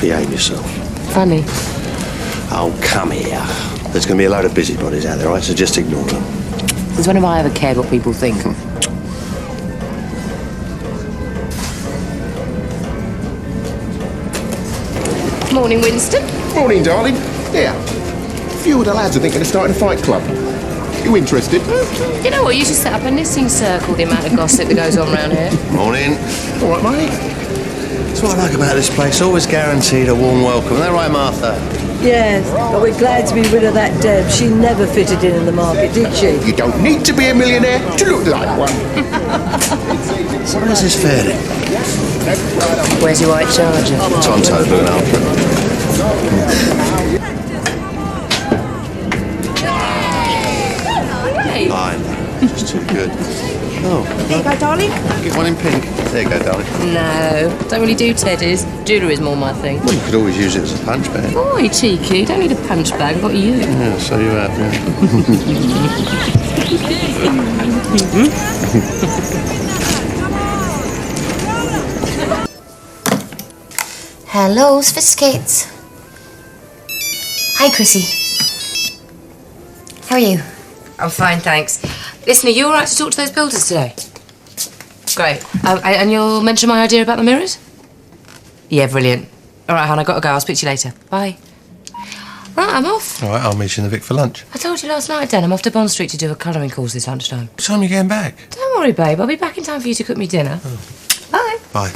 Behave yourself. Funny. Oh, come here. There's going to be a load of busybodies out there, right? So just ignore them. Since when have I ever cared what people think? Morning, Winston. Morning, darling. Yeah. A few of the lads are thinking of starting a fight club. You interested? You know what? You should set up a knitting circle, the amount of gossip that goes on around here. Morning. All right, mate. That's what I like about this place. Always guaranteed a warm welcome. Isn't that right, Martha? Yes, but we're glad to be rid of that Deb. She never fitted in the market, did she? You don't need to be a millionaire to look like one. So how does this fare then? Where's your white charger? Tonto's looking after it. I know, just too good. Oh. There you go, darling. Get one in pink. There you go, darling. No, don't really do teddies. Jewellery's more my thing. Well, you could always use it as a punch bag. Boy, cheeky. Don't need a punch bag. I've got you. Yeah, so you have, yeah. Hello, Sophisticates. Hi, Chrissie. How are you? I'm fine, thanks. Listen, are you all right to talk to those builders today? Great. And you'll mention my idea about the mirrors? Yeah, brilliant. All right, hon, I've got to go. I'll speak to you later. Bye. Right, I'm off. All right, I'll meet you in the Vic for lunch. I told you last night, Dan, I'm off to Bond Street to do a colouring course this lunchtime. What time are you getting back? Don't worry, babe. I'll be back in time for you to cook me dinner. Oh. Bye. Bye.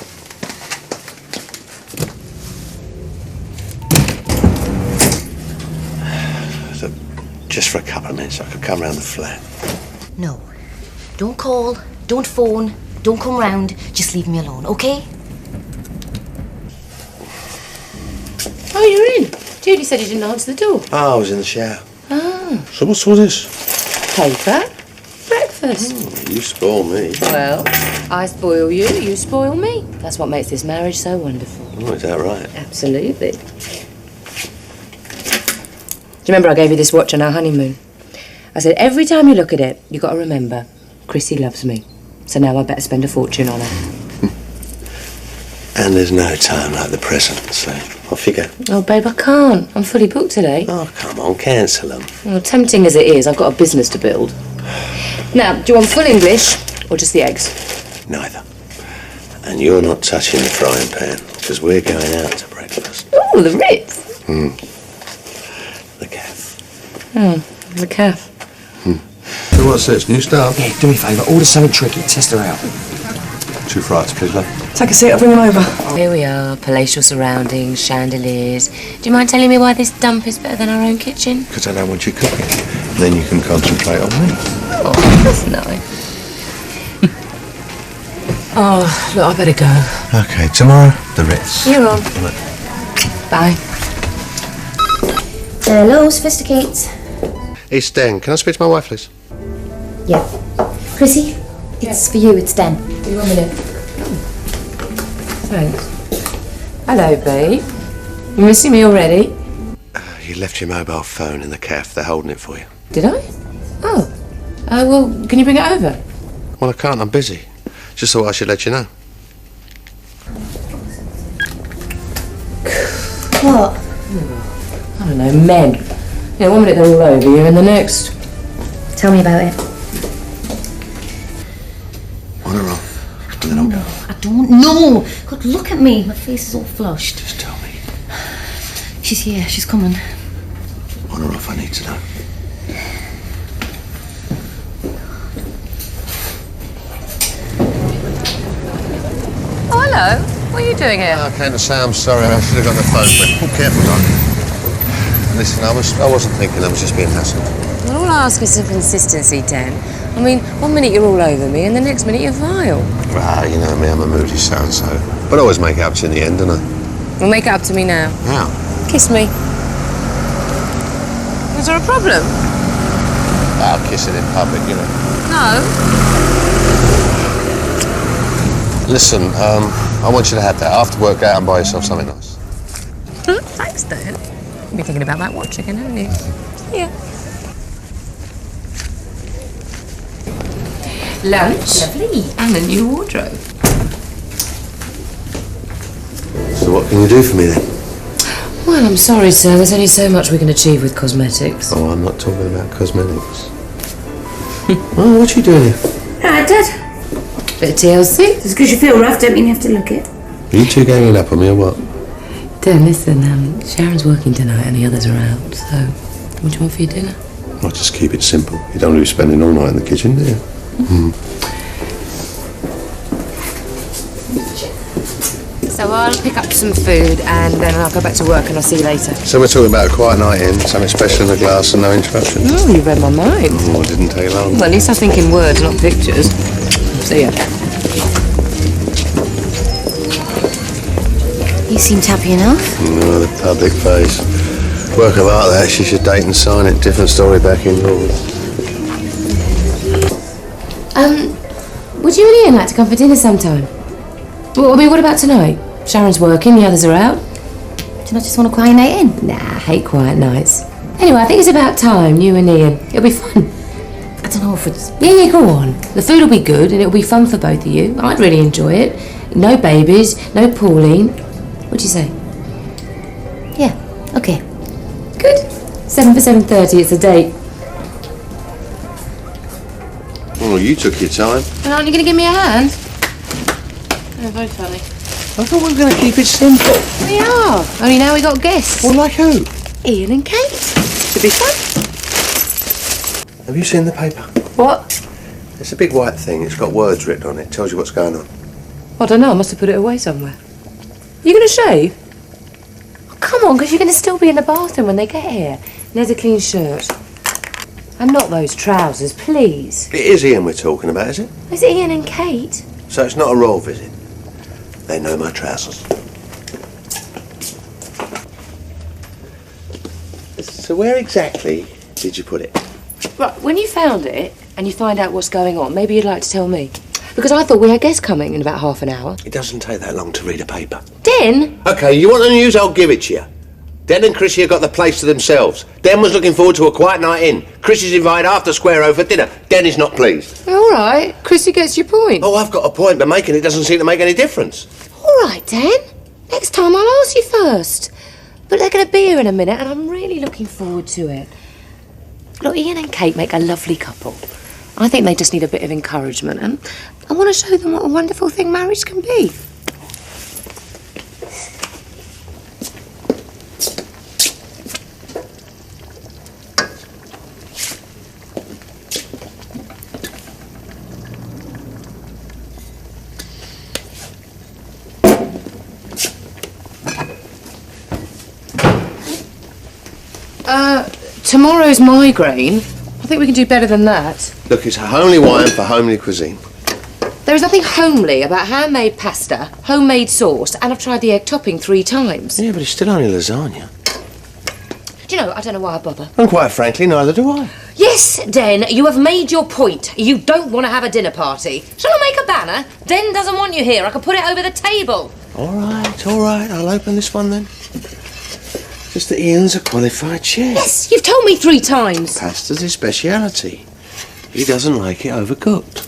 So, just for a couple of minutes, I could come round the flat. No. Don't call, don't phone, don't come round. Just leave me alone, OK? Oh, you're in. Judy said you didn't answer the door. Oh, I was in the shower. Oh. So what's all this? Paper. Breakfast. Oh, you spoil me. Well, I spoil you, you spoil me. That's what makes this marriage so wonderful. Oh, is that right? Absolutely. Do you remember I gave you this watch on our honeymoon? I said, every time you look at it, you've got to remember, Chrissie loves me. So now I better spend a fortune on her. And there's no time like the present, so off you go. Oh, babe, I can't. I'm fully booked today. Oh, come on, cancel them. Well, tempting as it is, I've got a business to build. Now, do you want full English or just the eggs? Neither. And you're not touching the frying pan, because we're going out to breakfast. Oh, the Ritz. The calf. Oh, the calf. So what's this, new stuff? Yeah, do me a favour, order something tricky, test her out. 2 fries, please, love. Take a seat, I'll bring them over. Here we are, palatial surroundings, chandeliers. Do you mind telling me why this dump is better than our own kitchen? Because I don't want you cooking. Then you can concentrate on me. Oh, that's nice. Oh, look, I better go. OK, tomorrow, the Ritz. You're on. Bye. Hello, Sophisticates. EastEnders, can I speak to my wife, please? Yeah. Chrissie, it's for you, it's Dan. Give me 1 minute. Thanks. Hello, babe. You missing me already? You left your mobile phone in the calf. They're holding it for you. Did I? Oh. Well, can you bring it over? Well, I can't. I'm busy. Just thought I should let you know. What? I don't know, men. Yeah, 1 minute they're all over you and the next... Tell me about it. On her own. And then I'll go. I don't know. God, look at me. My face is all flushed. Just tell me. She's here. She's coming. On or off, I need to know. Oh, hello. What are you doing here? I came to say I'm sorry. I should have got the phone quick. Oh, careful, darling. Listen, I wasn't thinking. I was just being hassled. Well, all I ask is some consistency, Dan. I mean, 1 minute you're all over me and the next minute you're vile. Well, you know me. I'm a moody so-and-so. But I always make it up to you in the end, don't I? Well, make it up to me now. How? Kiss me. Is there a problem? I'll kiss it in public, you know. No. Listen, I want you to have that. After work, go out and buy yourself something nice. Thanks, Dan. You'll be thinking about that watch again, haven't you? Yeah. Lunch. Lovely. And a new wardrobe. So what can you do for me then? Well, I'm sorry, sir. There's only so much we can achieve with cosmetics. Oh, I'm not talking about cosmetics. Oh, what you doing here? Alright, Dad. Bit of TLC. Just because you feel rough don't mean you have to look it. Are you two ganging up on me or what? Dan, listen, Sharon's working tonight and the others are out, so what do you want for your dinner? I'll just keep it simple. You don't want to be spending all night in the kitchen, do you? So I'll pick up some food and then I'll go back to work and I'll see you later. So we're talking about a quiet night in, something special in a glass and no interruptions. Oh, you read my mind. Oh, it didn't take long. Well, at least I think in words, not pictures. See ya. You seemed happy enough. No, the public face. Work of art that, she should date and sign it. Different story back indoors. Would you and Ian like to come for dinner sometime? Well, I mean, what about tonight? Sharon's working, the others are out. Do you not just want a quiet night in? Nah, I hate quiet nights. Anyway, I think it's about time, you and Ian. It'll be fun. I don't know if it's... Yeah, go on. The food will be good and it'll be fun for both of you. I'd really enjoy it. No babies, no Pauline. What'd you say? Yeah, okay. Good. 7 for 7:30, it's a date. Oh, you took your time. Well, aren't you going to give me a hand? Oh, very funny. I thought we were going to keep it simple. We are. Only now we got guests. Well, like who? Ian and Kate. Should be fun. Have you seen the paper? What? It's a big white thing. It's got words written on it. Tells you what's going on. I don't know. I must have put it away somewhere. You going to shave? Oh, come on, because you're going to still be in the bathroom when they get here. There's a clean shirt. And not those trousers, please. It is Ian we're talking about, is it? It's Ian and Kate. So it's not a royal visit. They know my trousers. So where exactly did you put it? Right, when you found it and you find out what's going on, maybe you'd like to tell me. Because I thought we had guests coming in about half an hour. It doesn't take that long to read a paper. Den? OK, you want the news? I'll give it to you. Den and Chrissie have got the place to themselves. Den was looking forward to a quiet night in. Chrissie's invited after Square O for dinner. Den is not pleased. All right, Chrissie gets your point. Oh, I've got a point, but making it doesn't seem to make any difference. All right, Den. Next time I'll ask you first. But they're going to be here in a minute and I'm really looking forward to it. Look, Ian and Kate make a lovely couple. I think they just need a bit of encouragement and I want to show them what a wonderful thing marriage can be. Tomorrow's migraine. I think we can do better than that. Look, it's a homely wine for homely cuisine. There is nothing homely about handmade pasta, homemade sauce, and I've tried the egg topping 3 times. Yeah, but it's still only lasagna. Do you know, I don't know why I bother. And quite frankly, neither do I. Yes, Den, you have made your point. You don't want to have a dinner party. Shall I make a banner? Den doesn't want you here. I can put it over the table. All right, I'll open this one then. Just that Ian's a qualified chef. Yes, you've told me 3 times. Pasta's his speciality. He doesn't like it overcooked.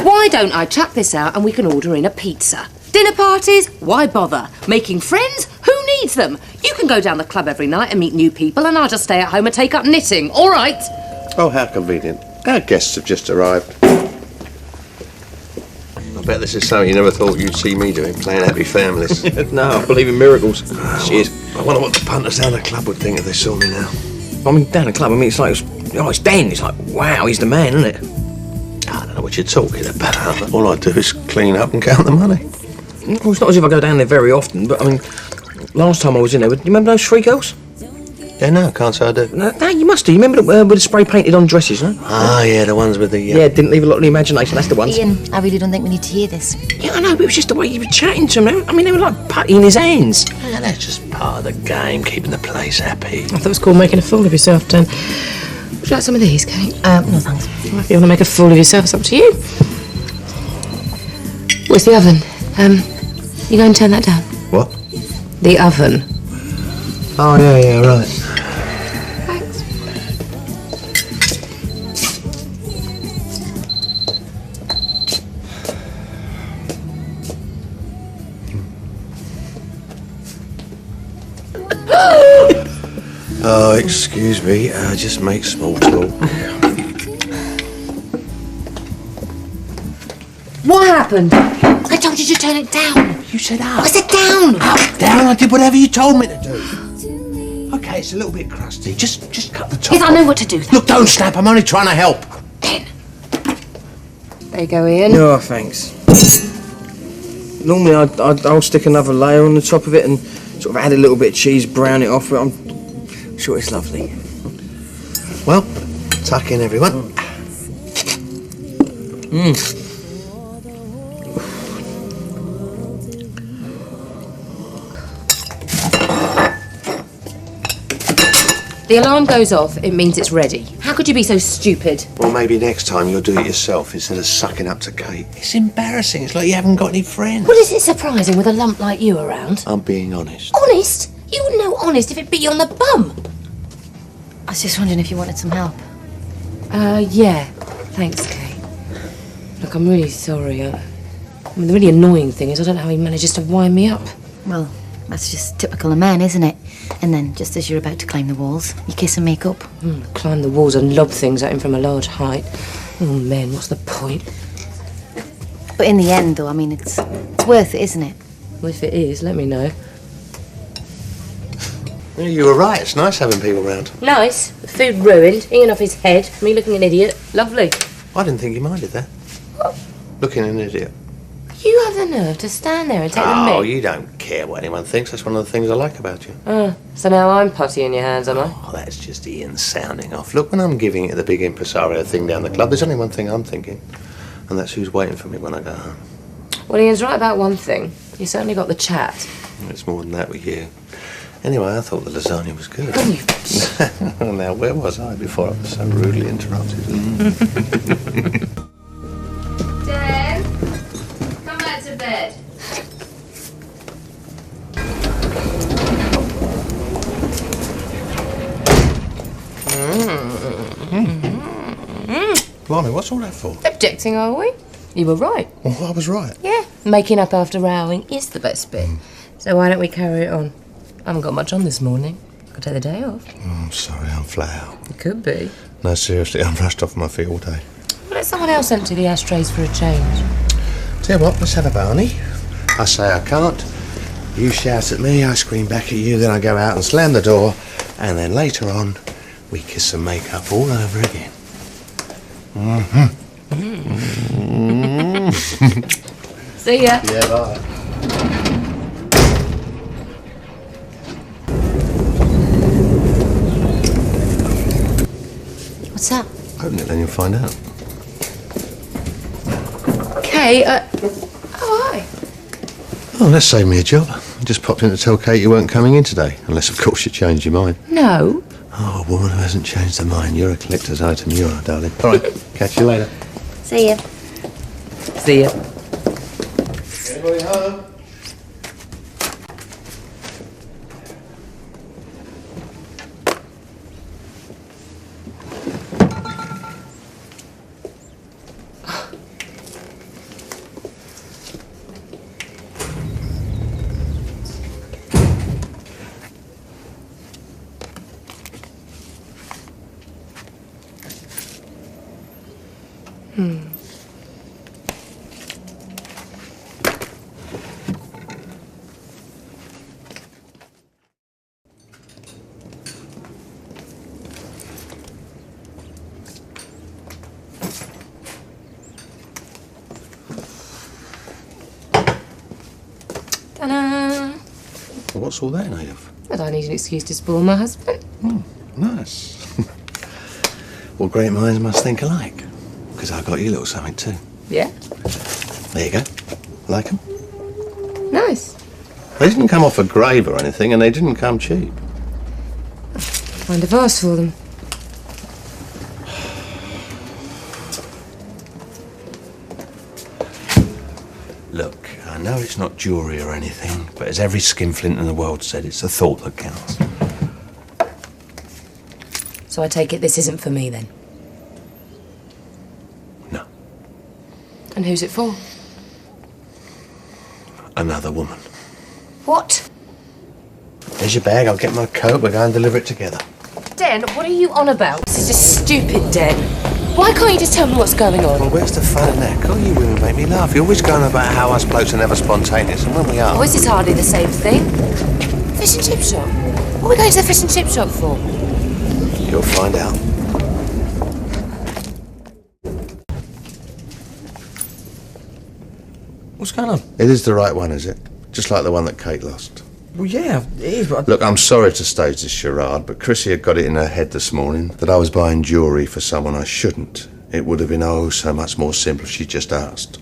Why don't I chuck this out and we can order in a pizza? Dinner parties? Why bother? Making friends? Who needs them? You can go down the club every night and meet new people and I'll just stay at home and take up knitting, all right? Oh, how convenient. Our guests have just arrived. I bet this is something you never thought you'd see me doing, playing happy families. No, I believe in miracles. Cheers. I wonder what the punters down the club would think if they saw me now. I mean, down the club, it's like, it's Den. It's like, wow, he's the man, isn't it? I don't know what you're talking about. All I do is clean up and count the money. Well, it's not as if I go down there very often, but I mean, last time I was in there, do you remember those 3 girls? Yeah, no, can't say I do. No, you must do. You remember with the spray painted on dresses, no? Ah, yeah, the ones with the... Yeah, didn't leave a lot of the imagination, that's the ones. Ian, I really don't think we need to hear this. Yeah, I know, but it was just the way you were chatting to them. I mean, they were like putty in his hands. Yeah, that's just part of the game, keeping the place happy. I thought it was called making a fool of yourself, Den. Would you like some of these, Kate? No, thanks. Well, if you want to make a fool of yourself, it's up to you. Where's the oven? You go and turn that down. What? The oven. Oh, yeah, right. Thanks. Oh, excuse me. Just make small talk. What happened? I told you to turn it down. You said up. I said down. Up, down. I did whatever you told me to do. Okay, it's a little bit crusty. Just cut the top. Yes, I know what to do. Look, don't snap. I'm only trying to help. Then. There you go, Ian. No, thanks. Normally I'll stick another layer on the top of it and sort of add a little bit of cheese, brown it off, but I'm sure it's lovely. Well, tuck in, everyone. The alarm goes off, it means it's ready. How could you be so stupid? Well, maybe next time you'll do it yourself instead of sucking up to Kate. It's embarrassing. It's like you haven't got any friends. Well, is it surprising with a lump like you around? I'm being honest. Honest? You wouldn't know honest if it bit you on the bum. I was just wondering if you wanted some help. Yeah. Thanks, Kate. Look, I'm really sorry. I mean, the really annoying thing is I don't know how he manages to wind me up. Well, that's just typical of men, isn't it? And then, just as you're about to climb the walls, you kiss and make up. Climb the walls and lob things at him from a large height. Oh, men, what's the point? But in the end, though, I mean, it's worth it, isn't it? Well, if it is, let me know. Yeah, you were right. It's nice having people round. Nice. The food ruined, Ian off his head, me looking an idiot. Lovely. I didn't think you minded that. What? Looking an idiot. You have the nerve to stand there and take the mick. Oh, you don't care what anyone thinks. That's one of the things I like about you. So now I'm putty in your hands, am I? Oh, that's just Ian sounding off. Look, when I'm giving it the big impresario thing down the club, there's only one thing I'm thinking, and that's who's waiting for me when I go home. Well, Ian's right about one thing. You certainly got the chat. It's more than that with you. Anyway, I thought the lasagna was good. Oh, you... Now, where was I before I was so rudely interrupted? Dan, come back to bed. Blimey, what's all that for? Objecting, are we? You were right. Well, I was right. Yeah, making up after rowing is the best bit. So why don't we carry it on? I haven't got much on this morning. Could take the day off. Oh, I'm sorry, I'm flat out. It could be. No, seriously, I'm rushed off my feet all day. Let someone else empty the ashtrays for a change. Tell you what, let's have a barney. I say I can't. You shout at me, I scream back at you, then I go out and slam the door, and then later on, we kiss and make up all over again. See ya. Yeah, bye. What's that? Open it, then you'll find out. Kate, oh, hi. Oh, that saved me a job. I just popped in to tell Kate you weren't coming in today, unless, of course, you changed your mind. No. Oh, a woman who hasn't changed her mind. You're a collector's item, you are, darling. All right, catch you later. See ya. See ya. Anybody home? Ta-da! Well, what's all that made of? I don't need an excuse to spoil my husband. Nice. Well, great minds must think alike. Because I got you a little something too. Yeah? There you go. Like them? Nice. They didn't come off a grave or anything, and they didn't come cheap. Find a vase for them. Look, I know it's not jewellery or anything, but as every skinflint in the world said, it's the thought that counts. So I take it this isn't for me then? No. And who's it for? Another woman. What? There's your bag. I'll get my coat. We'll go and deliver it together. Den, what are you on about? This is just stupid, Den. Why can't you just tell me what's going on? Well, where's the fun in that? God, you women make me laugh. You're always going about how us blokes are never spontaneous, and when we are... Oh, this is hardly the same thing. Fish and chip shop? What are we going to the fish and chip shop for? You'll find out. What's going on? It is the right one, is it? Just like the one that Kate lost. Well, yeah, it is, but... Look, I'm sorry to stage this charade, but Chrissie had got it in her head this morning that I was buying jewellery for someone I shouldn't. It would have been oh so much more simple if she'd just asked.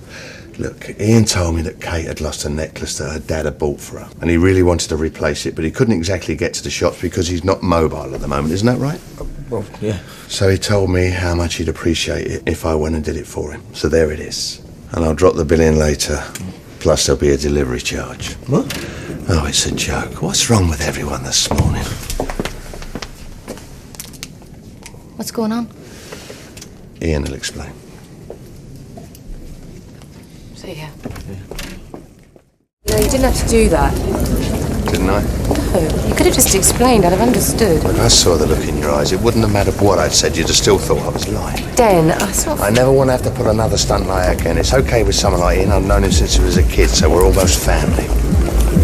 Look, Ian told me that Kate had lost a necklace that her dad had bought for her, and he really wanted to replace it, but he couldn't exactly get to the shops because he's not mobile at the moment, isn't that right? Well, yeah. So he told me how much he'd appreciate it if I went and did it for him. So there it is. And I'll drop the bill in later, plus there'll be a delivery charge. What? Oh, it's a joke. What's wrong with everyone this morning? What's going on? Ian will explain. See ya. No, you didn't have to do that. Didn't I? No, you could have just explained. I'd have understood. Look, I saw the look in your eyes. It wouldn't have mattered what I'd said. You'd have still thought I was lying. Den, it's not... I never want to have to put another stunt like that again. It's okay with someone like Ian. I've known him since he was a kid, so we're almost family.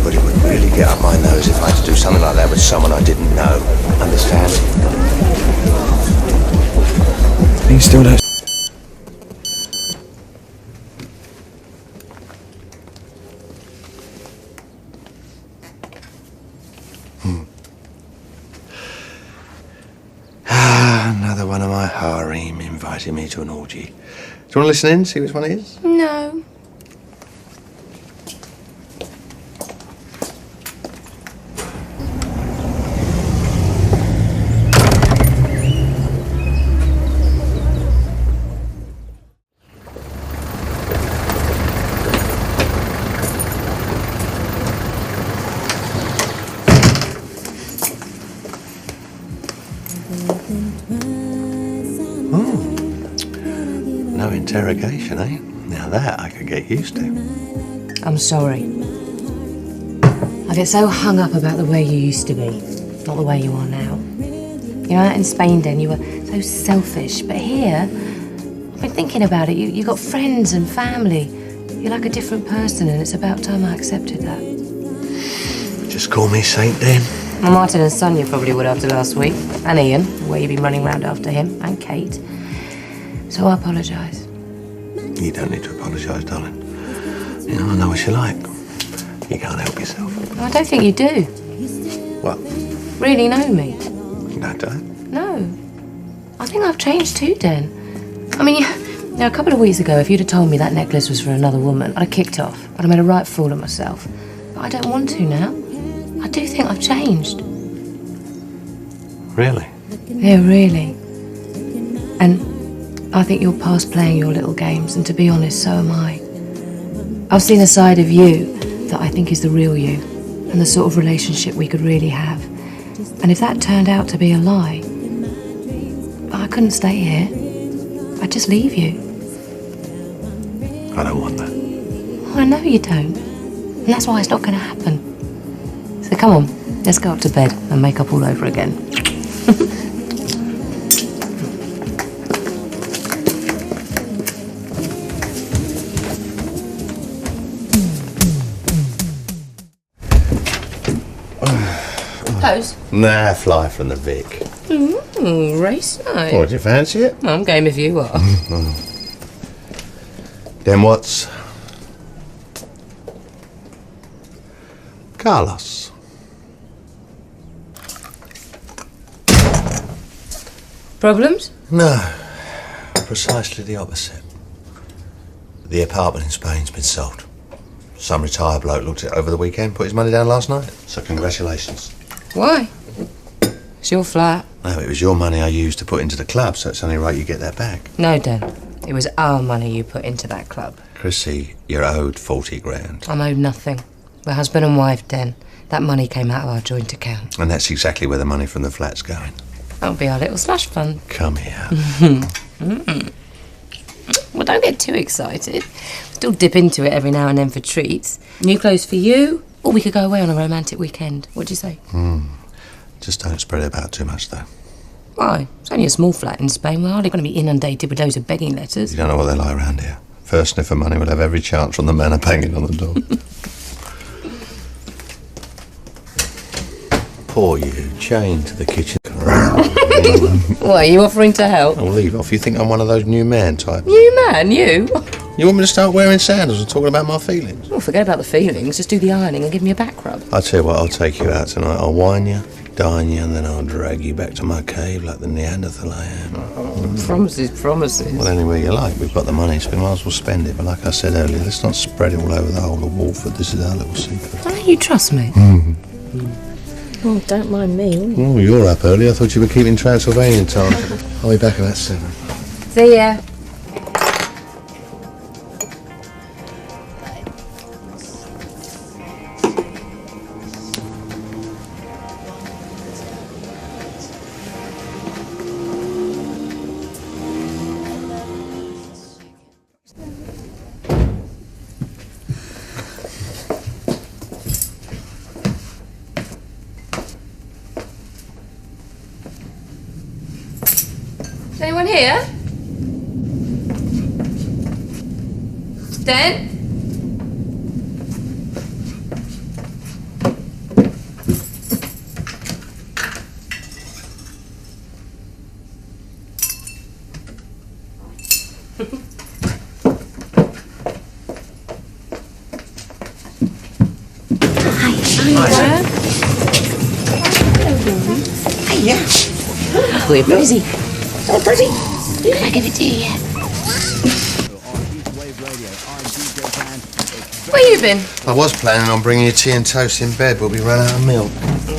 But it would really get up my nose if I had to do something like that with someone I didn't know. Understand? He still does. Another one of my harem inviting me to an orgy. Do you want to listen in, see which one it is? No. No interrogation, eh? Now that I could get used to. I'm sorry. I get so hung up about the way you used to be, not the way you are now. You know, in Spain, Den, you were so selfish, but here, I've been thinking about it. You got friends and family. You're like a different person, and it's about time I accepted that. Just call me Saint Den. Well, Martin and Sonia probably would after last week, and Ian, the way you've been running round after him, and Kate. So I apologise. You don't need to apologise, darling. You know, I know what you're like. You can't help yourself. I don't think you do. What? Really know me. No, don't. No. I think I've changed too, Den. I mean, you know, a couple of weeks ago, if you'd have told me that necklace was for another woman, I'd have kicked off. I'd have made a right fool of myself. But I don't want to now. I do think I've changed. Really? Yeah, really. And I think you're past playing your little games, and to be honest, so am I. I've seen a side of you that I think is the real you, and the sort of relationship we could really have. And if that turned out to be a lie, I couldn't stay here. I'd just leave you. I don't want that. I know you don't. And that's why it's not going to happen. So come on, let's go up to bed and make up all over again. Pose? Nah, fly from the Vic. Ooh, race night. What, do you fancy it? I'm game if you are. Then what's... Carlos. Problems? No, precisely the opposite. The apartment in Spain's been sold. Some retired bloke looked at it over the weekend, put his money down last night. So congratulations. Why? It's your flat. No, it was your money I used to put into the club, so it's only right you get that back. No, Dan. It was our money you put into that club. Chrissie, you're owed 40 grand. I'm owed nothing. We're husband and wife, Den. That money came out of our joint account. And that's exactly where the money from the flat's going. That'll be our little slush fund. Come here. Well, don't get too excited. Still dip into it every now and then for treats. New clothes for you, Or we could go away on a romantic weekend. What do you say? Just don't spread it about too much, though. Why? It's only a small flat in Spain. We're hardly going to be inundated with loads of begging letters. You don't know what they're like around here. First sniff of money will have every chance from the manor banging on the door. Poor you, chained to the kitchen. What, are you offering to help? I'll leave off. You think I'm one of those new man types? New man, you? You want me to start wearing sandals and talking about my feelings? Oh, forget about the feelings. Just do the ironing and give me a back rub. I'll tell you what, I'll take you out tonight. I'll wine you, dine you, and then I'll drag you back to my cave like the Neanderthal I am. Promises. Well, anywhere you like. We've got the money, so we might as well spend it. But like I said earlier, let's not spread it all over the whole of Walford. This is our little secret. Don't you trust me? Oh, don't mind me. Oh, you're up early. I thought you were keeping Transylvanian time. I'll be back about 7. See ya. Is anyone here? Den? We're busy. Oh, pretty. I give it to you. Where you been? I was planning on bringing you tea and toast in bed, but we ran out of milk.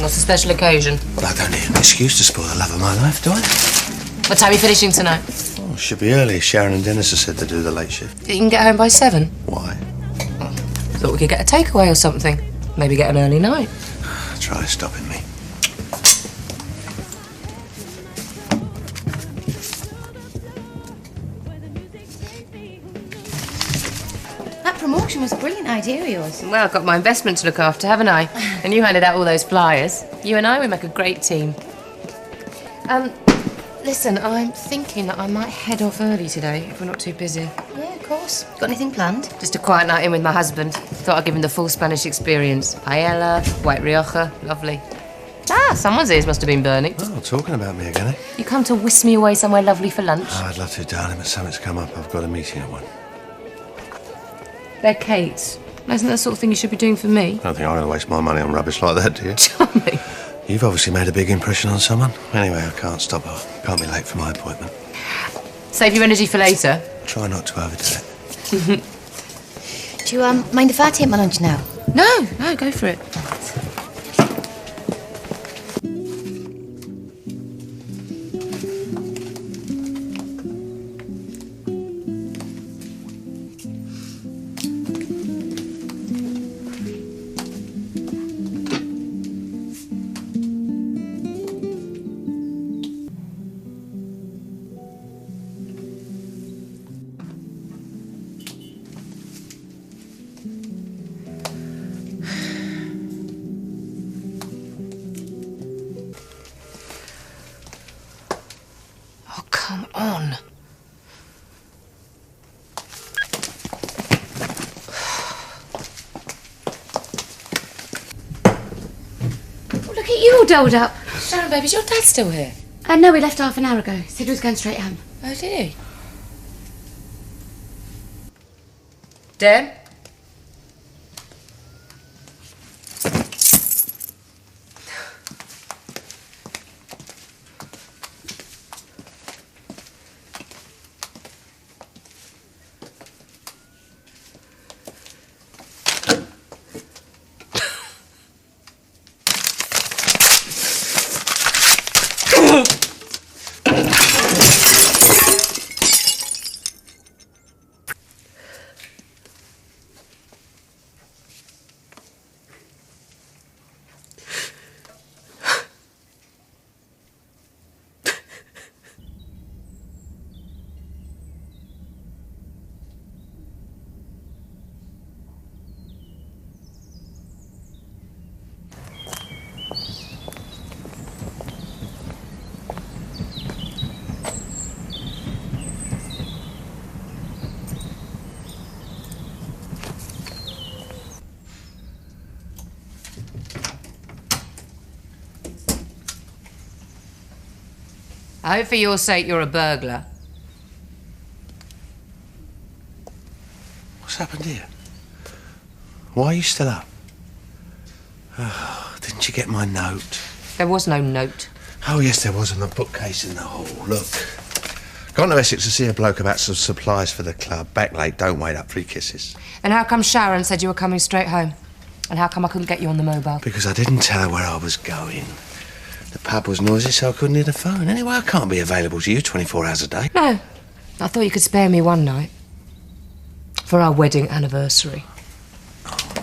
What's a special occasion? Well, I don't need an excuse to spoil the love of my life, do I? What time are you finishing tonight? Oh, should be early. Sharon and Dennis have said to do the late shift. You can get home by 7. Why? Thought we could get a takeaway or something. Maybe get an early night. Try stopping me. That promotion was a brilliant idea of yours. Well, I've got my investment to look after, haven't I? And you handed out all those flyers. You and I, we make a great team. Listen, I'm thinking that I might head off early today, if we're not too busy. Yeah, of course. Got anything planned? Just a quiet night in with my husband. Thought I'd give him the full Spanish experience. Paella, white Rioja, lovely. Ah, someone's ears must have been burning. Oh, talking about me again, eh? You come to whisk me away somewhere lovely for lunch? Oh, I'd love to, darling, but something's come up. I've got a meeting at 1. They're Kate's. Isn't that the sort of thing you should be doing for me? I don't think I'm going to waste my money on rubbish like that, do you? Tommy. You've obviously made a big impression on someone. Anyway, I can't stop. I can't be late for my appointment. Save your energy for later. Try not to overdo it. Do you mind if I take my lunch now? No, go for it. Oh, come on. Look at you all dolled up. Sharon, baby, is your dad still here? No, we left half an hour ago. Said he was going straight home. Oh, did he? Dan? I hope for your sake you're a burglar. What's happened here? Why are you still up? Oh, didn't you get my note? There was no note. Oh, yes, there was on the bookcase in the hall. Look. Gone to Essex to see a bloke about some supplies for the club. Back late, don't wait up for your kisses. And how come Sharon said you were coming straight home? And how come I couldn't get you on the mobile? Because I didn't tell her where I was going. The pub was noisy, so I couldn't hear the phone. Anyway, I can't be available to you 24 hours a day. No. I thought you could spare me one night. For our wedding anniversary. Oh,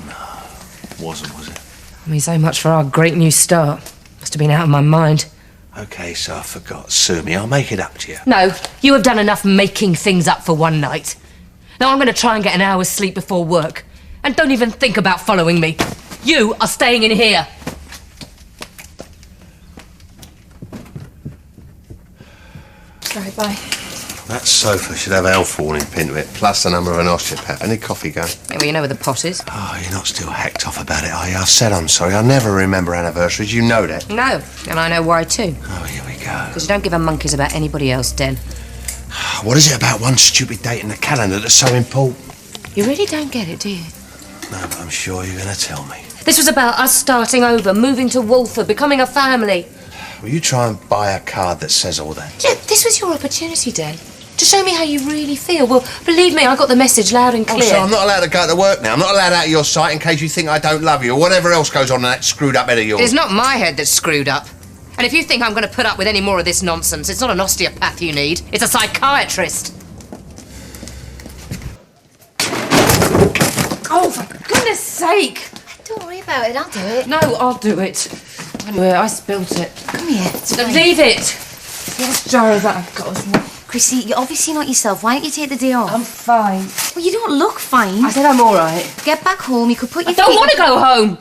no. Wasn't, was it? I mean, so much for our great new start. Must have been out of my mind. OK, so I forgot. Sue me, I'll make it up to you. No, you have done enough making things up for one night. Now I'm going to try and get an hour's sleep before work. And don't even think about following me. You are staying in here. Sorry, bye. That sofa should have a health warning pinned to it, plus the number of an osteopath. Any coffee going? Yeah, well, you know where the pot is. Oh, you're not still hacked off about it, are you? I've said I'm sorry. I never remember anniversaries. You know that. No, and I know why too. Oh, here we go. Because you don't give a monkeys about anybody else, Den. What is it about one stupid date in the calendar that's so important? You really don't get it, do you? No, but I'm sure you're going to tell me. This was about us starting over, moving to Walford, becoming a family. Will you try and buy a card that says all that? Yeah, this was your opportunity, Den. To show me how you really feel. Well, believe me, I got the message loud and clear. Oh, so I'm not allowed to go to work now. I'm not allowed out of your sight in case you think I don't love you or whatever else goes on in that screwed up head of yours. It's not my head that's screwed up. And if you think I'm going to put up with any more of this nonsense, it's not an osteopath you need. It's a psychiatrist. Oh, for goodness sake! Don't worry about it, I'll do it. No, I'll do it. Anyway, I spilt it. Come here. It's fine. Leave it! This jar that I've got as well. Chrissie, you're obviously not yourself. Why don't you take the day off? I'm fine. Well, you don't look fine. I said I'm all right. Get back home. You could put your I don't feet... want to go home!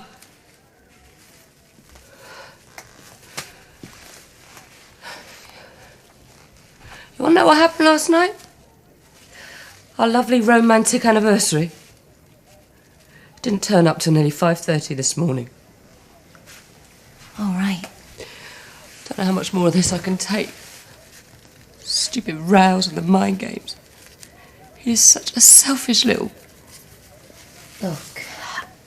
You want to know what happened last night? Our lovely romantic anniversary. Didn't turn up till nearly 5:30 this morning. All right. Don't know how much more of this I can take. Stupid rows and the mind games. He's such a selfish little... Look,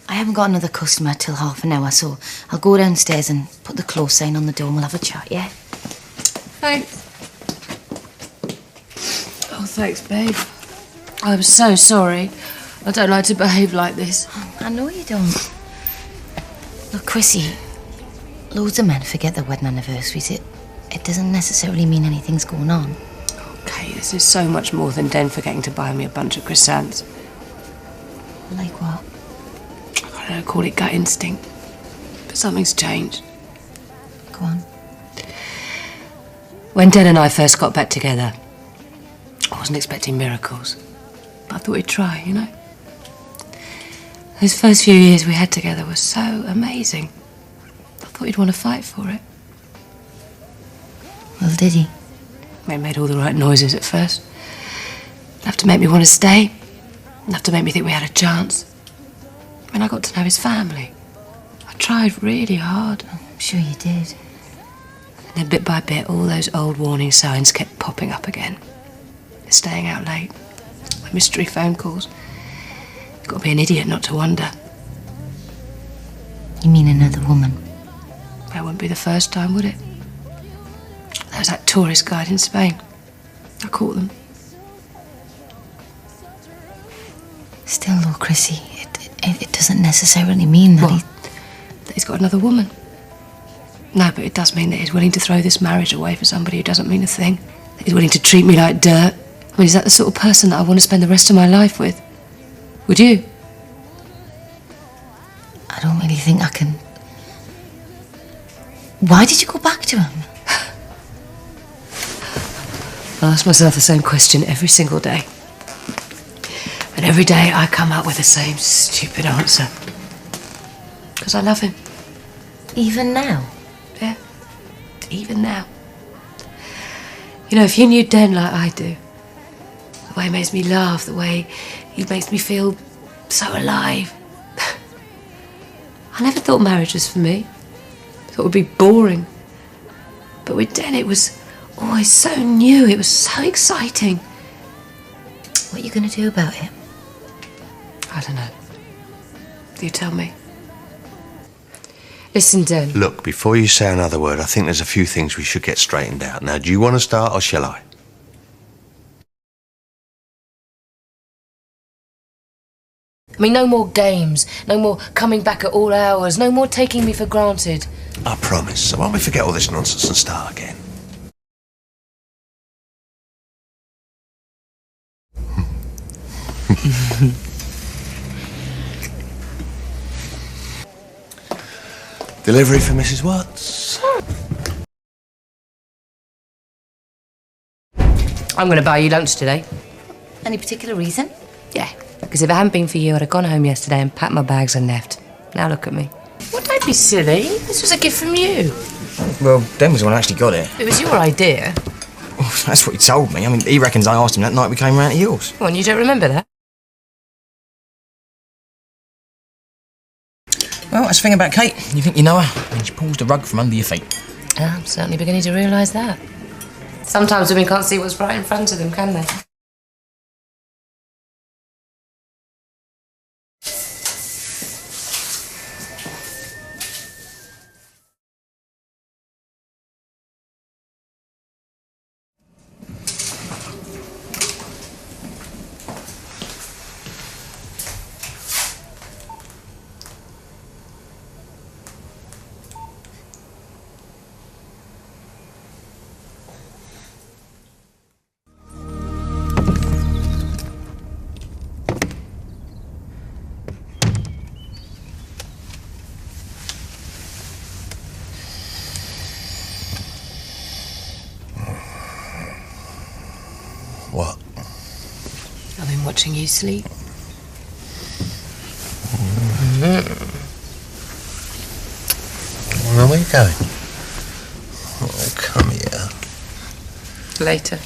I haven't got another customer till half an hour, so I'll go downstairs and put the close sign on the door and we'll have a chat, yeah? Thanks. Oh, thanks, babe. I'm so sorry. I don't like to behave like this. I know you don't. Look, Chrissie, loads of men forget their wedding anniversaries. It doesn't necessarily mean anything's going on. Okay, this is so much more than Den forgetting to buy me a bunch of croissants. Like what? I don't know, call it gut instinct. But something's changed. Go on. When Den and I first got back together, I wasn't expecting miracles. But I thought we'd try, you know? Those first few years we had together were so amazing. I thought he'd want to fight for it. Well, did he? He made all the right noises at first. Enough to make me want to stay. Enough to make me think we had a chance. When I got to know his family, I tried really hard. I'm sure you did. And then bit by bit, all those old warning signs kept popping up again. The staying out late, the mystery phone calls. You've got to be an idiot not to wonder. You mean another woman? That wouldn't be the first time, would it? There was that tourist guide in Spain. I caught them. Still, though, Chrissie, it doesn't necessarily mean that That he's got another woman. No, but it does mean that he's willing to throw this marriage away for somebody who doesn't mean a thing. That he's willing to treat me like dirt. I mean, is that the sort of person that I want to spend the rest of my life with? Would you? I don't really think I can... Why did you go back to him? I ask myself the same question every single day. And every day I come up with the same stupid answer. Because I love him. Even now? Yeah. Even now. You know, if you knew Den like I do, the way he makes me laugh, the way he makes me feel so alive. I never thought marriage was for me. I thought it would be boring. But with Den, it was Oh, it's so new. It was so exciting. What are you going to do about it? I don't know. You tell me. Listen, Den. Look, before you say another word, I think there's a few things we should get straightened out. Now, do you want to start or shall I? I mean, no more games, no more coming back at all hours, no more taking me for granted. I promise. So why don't we forget all this nonsense and start again? Delivery for Mrs. Watts. I'm going to buy you lunch today. Any particular reason? Yeah, because if it hadn't been for you, I'd have gone home yesterday and packed my bags and left. Now look at me. Well, don't be silly. This was a gift from you. Well, Den was the one who actually got it. It was your idea. Oh, that's what he told me. I mean, he reckons I asked him that night we came round to yours. Well, and you don't remember that? Well, that's the thing about Kate. You think you know her, and she pulls the rug from under your feet. I'm certainly beginning to realise that. Sometimes women can't see what's right in front of them, can they? What? I've been watching you sleep. Where are we going? Oh, come here. Later.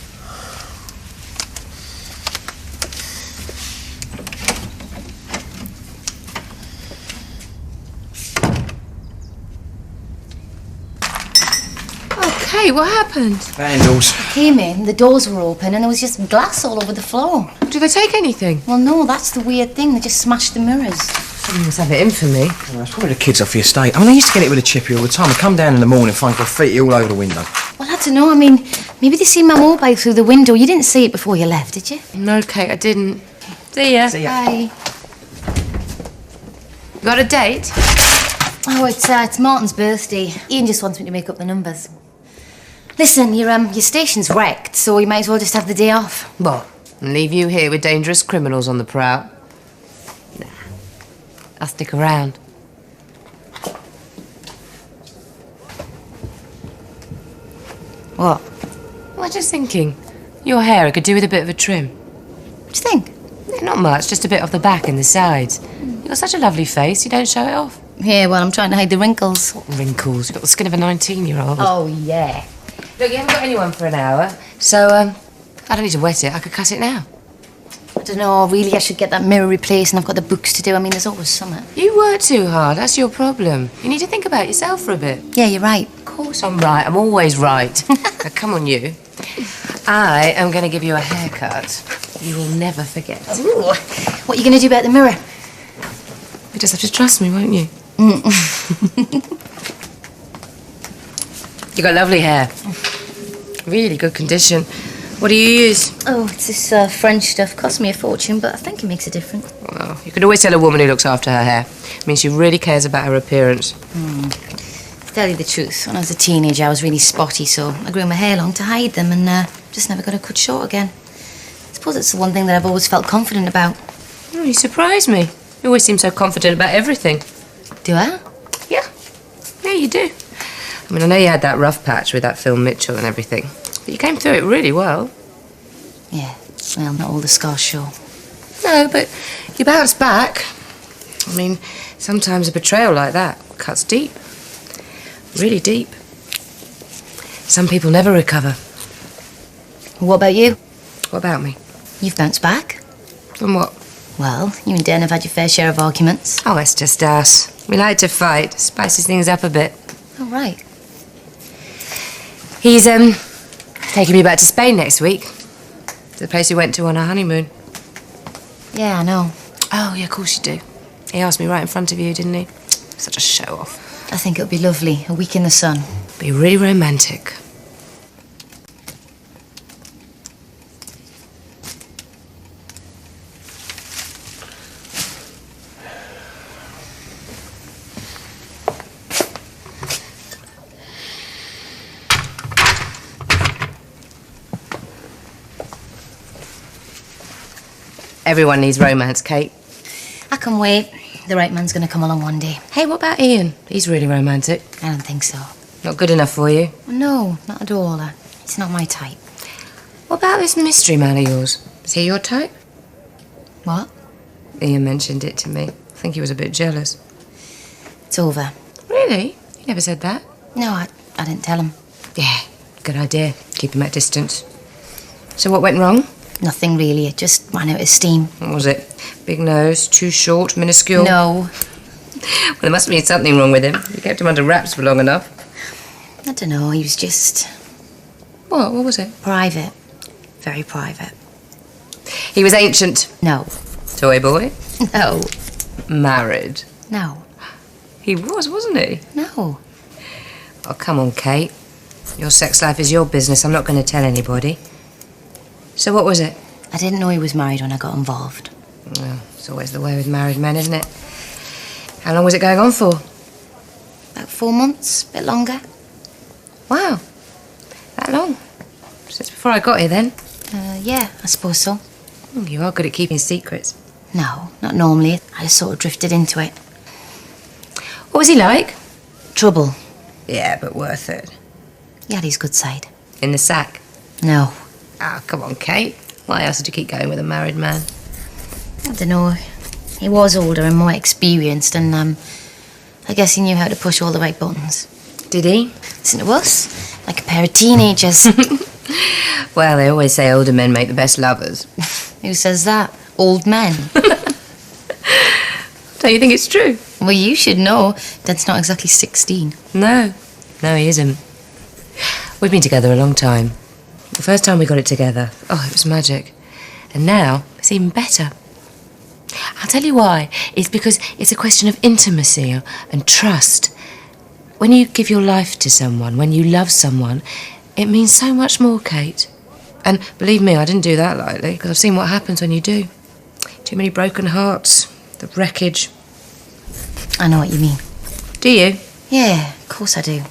Okay, what happened? Vandals. I came in, the doors were open, and there was just glass all over the floor. Did they take anything? Well, no, that's the weird thing. They just smashed the mirrors. Someone must have it in for me. Well, it's probably the kids off the estate. I mean, I used to get it with a chippy all the time. I'd come down in the morning and find graffiti all over the window. Well, I don't know. I mean, maybe they seen my mobile through the window. You didn't see it before you left, did you? No, Kate, I didn't. See ya. See ya. Bye. Got a date? Oh, it's Martin's birthday. Ian just wants me to make up the numbers. Listen, your station's wrecked, so you might as well just have the day off. What? And leave you here with dangerous criminals on the prowl? Nah. I'll stick around. What? Well, I'm just thinking. Your hair I could do with a bit of a trim. What do you think? Yeah, not much, just a bit off the back and the sides. You've got such a lovely face, you don't show it off. Yeah, well, I'm trying to hide the wrinkles. What wrinkles? You've got the skin of a 19-year-old. Oh, yeah. Look, you haven't got anyone for an hour, so, I don't need to wet it. I could cut it now. I don't know, really, I should get that mirror replaced, and I've got the books to do. I mean, there's always something. You work too hard. That's your problem. You need to think about yourself for a bit. Yeah, you're right. Of course I'm right. I'm always right. Now, come on, you. I am going to give you a haircut you will never forget. Ooh. What are you going to do about the mirror? You just have to trust me, won't you? You got lovely hair. Really good condition. What do you use? Oh, it's this French stuff. Cost me a fortune, but I think it makes a difference. Well, you could always tell a woman who looks after her hair. I mean, she really cares about her appearance. To tell you the truth, when I was a teenager, I was really spotty, so I grew my hair long to hide them and just never got it cut short again. I suppose it's the one thing that I've always felt confident about. Oh, you surprise me. You always seem so confident about everything. Do I? Yeah. Yeah, you do. I mean, I know you had that rough patch with that Phil Mitchell and everything, but you came through it really well. Yeah, well, not all the scars show. No, but you bounced back. I mean, sometimes a betrayal like that cuts deep. Really deep. Some people never recover. What about you? What about me? You've bounced back. From what? Well, you and Dan have had your fair share of arguments. Oh, it's just us. We like to fight. Spices things up a bit. Oh, right. He's Taking me back to Spain next week. To the place we went to on our honeymoon. Yeah, I know. Oh, yeah, of course you do. He asked me right in front of you, didn't he? Such a show-off. I think it would be lovely, a week in the sun. Be really romantic. Everyone needs romance, Kate. I can wait. The right man's going to come along one day. Hey, what about Ian? He's really romantic. I don't think so. Not good enough for you? No, not at all. It's not my type. What about this mystery man of yours? Is he your type? What? Ian mentioned it to me. I think he was a bit jealous. It's over. Really? He never said that. No, I didn't tell him. Yeah, good idea. Keep him at distance. So what went wrong? Nothing really. It just ran out of steam. What was it? Big nose, too short, minuscule? No. Well, there must have been something wrong with him. You kept him under wraps for long enough. I don't know. He was just What? What was it? private. Very private. He was ancient. No. Toy boy. No. Married. No. He was, wasn't he? No. Oh, come on, Kate. Your sex life is your business. I'm not going to tell anybody. So what was it? I didn't know he was married when I got involved. Well, it's always the way with married men, isn't it? How long was it going on for? About 4 months, a bit longer. Wow. That long? Since before I got here, then? Yeah, I suppose so. You are good at keeping secrets. No, not normally. I just sort of drifted into it. What was he like? Trouble. Yeah, but worth it. He had his good side. In the sack? No. Ah, come on, Kate. Why else did you keep going with a married man? I don't know. He was older and more experienced, and I guess he knew how to push all the right buttons. Did he? Listen to us, like a pair of teenagers. Well, they always say older men make the best lovers. Who says that? Old men. Don't you think it's true? Well, you should know. Dad's not exactly 16. No. No, he isn't. We've been together a long time. The first time we got it together, oh, it was magic. And now, it's even better. I'll tell you why. It's because it's a question of intimacy and trust. When you give your life to someone, when you love someone, it means so much more, Kate. And believe me, I didn't do that lightly, because I've seen what happens when you do. Too many broken hearts, the wreckage. I know what you mean. Do you? Yeah, of course I do.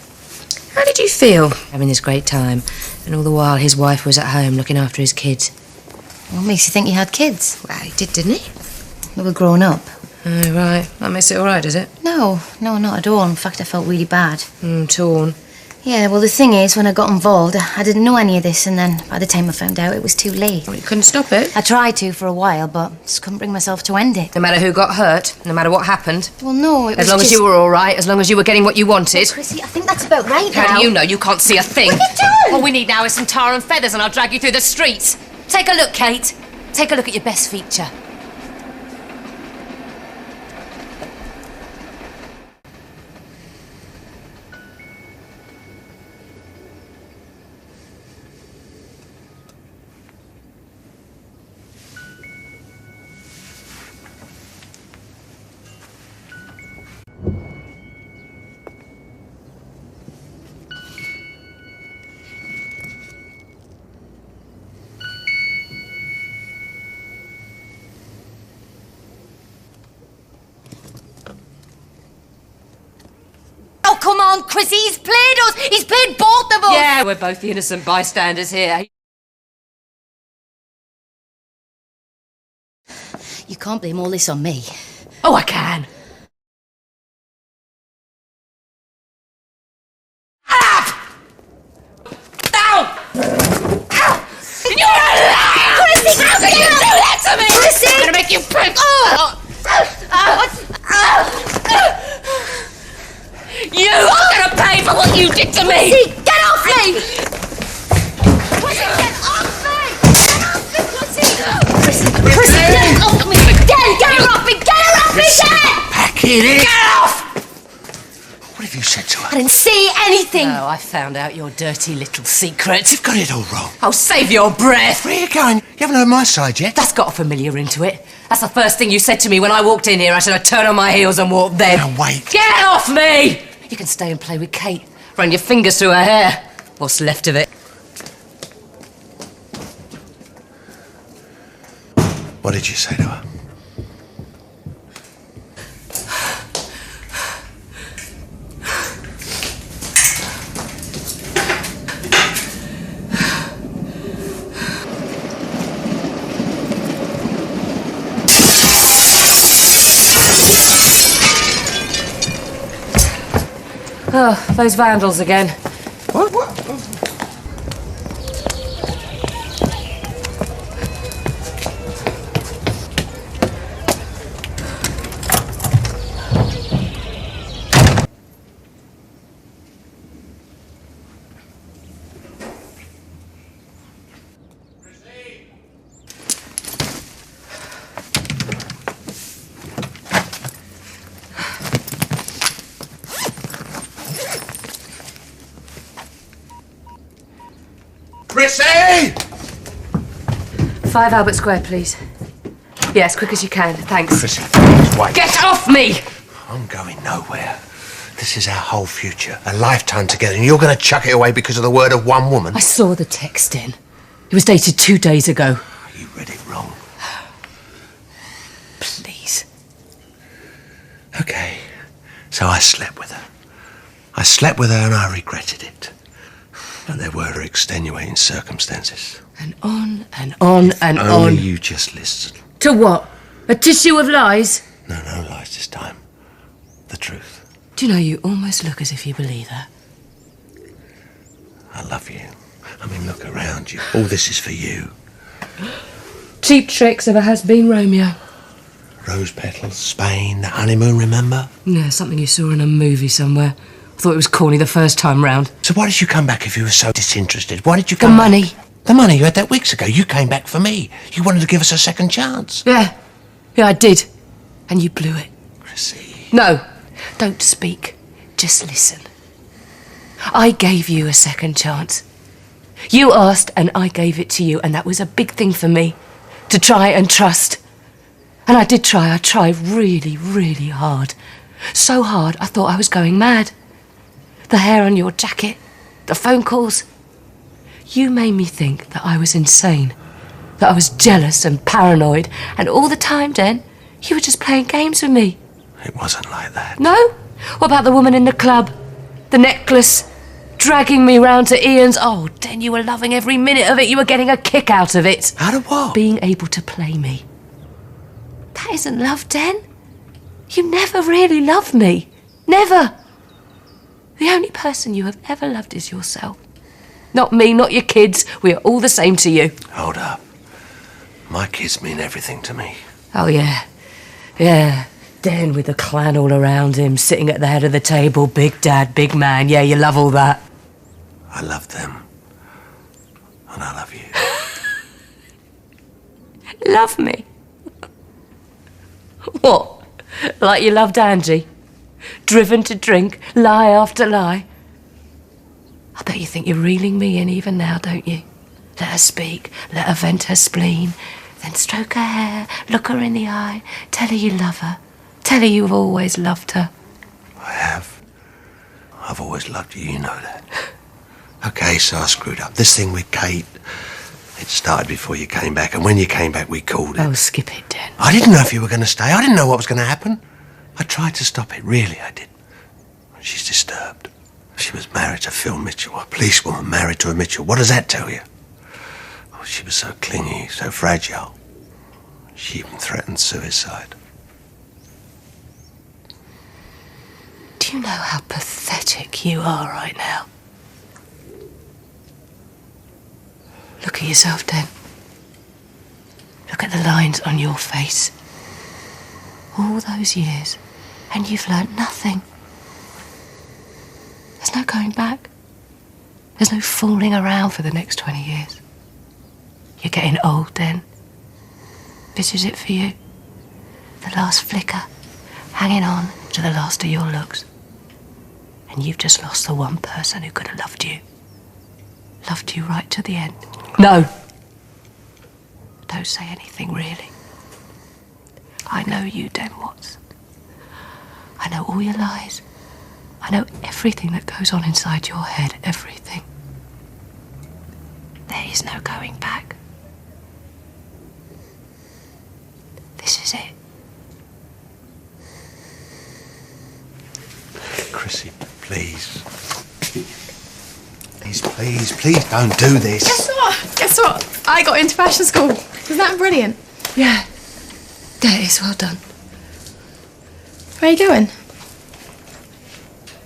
How did you feel having this great time, and all the while his wife was at home looking after his kids? What makes you think he had kids? Well, he did, didn't he? They were grown up. Oh, right. That makes it all right, does it? No, not at all. In fact, I felt really bad. Torn. Yeah, well, the thing is, when I got involved, I didn't know any of this, and then by the time I found out, it was too late. Well, you couldn't stop it. I tried to for a while, but just couldn't bring myself to end it. No matter who got hurt, no matter what happened. Well, no, it was As long as you were all right, as long as you were getting what you wanted. Chrissie, I think that's about right now. How do you know? You can't see a thing. What are you doing? All we need now is some tar and feathers, and I'll drag you through the streets. Take a look, Kate. Take a look at your best feature. Oh, come on, Chrissie, he's played us. He's played both of us. Yeah, we're both the innocent bystanders here. You can't blame all this on me. Oh, I can. You're a liar! Chrissie, how can you do that to me? Chrissie! I'm gonna make you pay. You are gonna pay for what you did to me! Chrissie, get off me! Chrissie, get off me! Get off me, Chrissie! Chrissie, get off me! Get her off me! Get her off me, Dad! Pack it in. Get off! What have you said to to her? I didn't see anything. No, I found out your dirty little secret. You've got it all wrong. Oh, save your breath. Where are you going? You haven't heard my side yet. That's got a familiar into it. That's the first thing you said to me when I walked in here. I said I'd turn on my heels and walk then. Now, wait. Get off me! You can stay and play with Kate. Run your fingers through her hair. What's left of it. What did you say to her? Oh, those vandals again. What? Chrissie! 5 Albert Square, please. Yeah, as quick as you can. Thanks. Chrissie, please wait. Get off me! I'm going nowhere. This is our whole future, a lifetime together, and you're going to chuck it away because of the word of one woman? I saw the text in. It was dated 2 days ago. You read it wrong. Please. Okay, so I slept with her. I slept with her and I regretted it. But there were extenuating circumstances. And on and on and Only on. you just listened. To what? A tissue of lies? No lies this time. The truth. Do you know, you almost look as if you believe that. I love you. I mean, look around you. All this is for you. Cheap tricks of a has-been Romeo. Rose petals, Spain, the honeymoon, remember? Yeah, something you saw in a movie somewhere. I thought it was corny the first time round. So why did you come back if you were so disinterested? Why did you The come money. back? The money you had that weeks ago. You came back for me. You wanted to give us a second chance. Yeah, I did. And you blew it. Chrissie. No, don't speak. Just listen. I gave you a second chance. You asked and I gave it to you, and that was a big thing for me. To try and trust. And I did try. I tried really, really hard. So hard I thought I was going mad. The hair on your jacket, the phone calls. You made me think that I was insane, that I was jealous and paranoid, and all the time, Den, you were just playing games with me. It wasn't like that. No? What about the woman in the club? The necklace? Dragging me round to Ian's? Oh, Den, you were loving every minute of it. You were getting a kick out of it. Out of what? Being able to play me. That isn't love, Den. You never really loved me. Never. The only person you have ever loved is yourself. Not me, not your kids. We are all the same to you. Hold up. My kids mean everything to me. Oh, yeah. Yeah. Den with the clan all around him, sitting at the head of the table. Big dad, big man. Yeah, you love all that. I love them. And I love you. Love me? What? Like you loved Angie? Driven to drink, lie after lie? I bet you think you're reeling me in even now, don't you? Let her speak, let her vent her spleen, then stroke her hair, look her in the eye, tell her you love her, tell her you've always loved her. I have. I've always loved you, you know that. Okay, so I screwed up. This thing with Kate, it started before you came back, and when you came back, we called it. Oh, skip it, Den. I didn't know if you were going to stay. I didn't know what was going to happen. I tried to stop it, really, I did. She's disturbed. She was married to Phil Mitchell, a policewoman married to a Mitchell. What does that tell you? Oh, she was so clingy, so fragile. She even threatened suicide. Do you know how pathetic you are right now? Look at yourself, Den. Look at the lines on your face. All those years, and you've learnt nothing. There's no going back. There's no fooling around for the next 20 years. You're getting old, Den. This is it for you. The last flicker, hanging on to the last of your looks. And And you've just lost the one person who could have loved you. Loved you right to the end. No. Don't say anything, really. I know you, Den Watts. I know all your lies. I know everything that goes on inside your head, everything. There is no going back. This is it. Chrissie, please. Please don't do this. Guess what? I got into fashion school. Isn't that brilliant? Yeah. That is well done. Where are you going?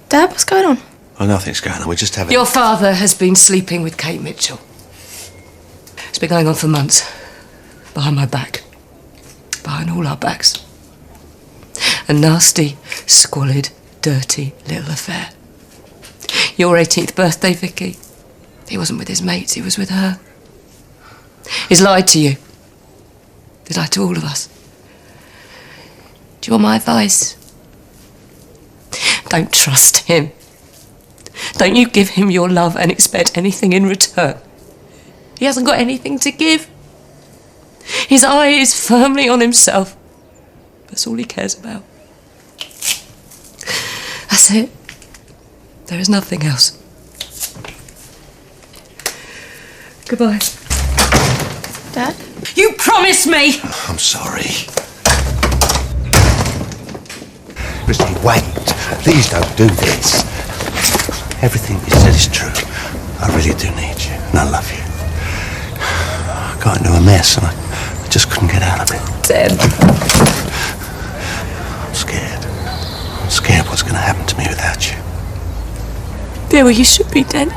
Dad, what's going on? Oh, nothing's going on. We're just having... Your father has been sleeping with Kate Mitchell. It's been going on for months. Behind my back. Behind all our backs. A nasty, squalid, dirty little affair. Your 18th birthday, Vicky. He wasn't with his mates, he was with her. He's lied to you. He's lied to all of us. Do you want my advice? Don't trust him. Don't you give him your love and expect anything in return. He hasn't got anything to give. His eye is firmly on himself. That's all he cares about. That's it. There is nothing else. Goodbye. Dad? You promised me! I'm sorry. Chrissie, wait. Please don't do this. Everything you said is true. I really do need you, and I love you. I got into a mess, and I just couldn't get out of it. Den. I'm scared. I'm scared what's going to happen to me without you. Yeah, well, you should be, Den.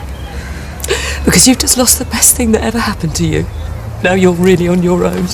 Because you've just lost the best thing that ever happened to you. Now you're really on your own.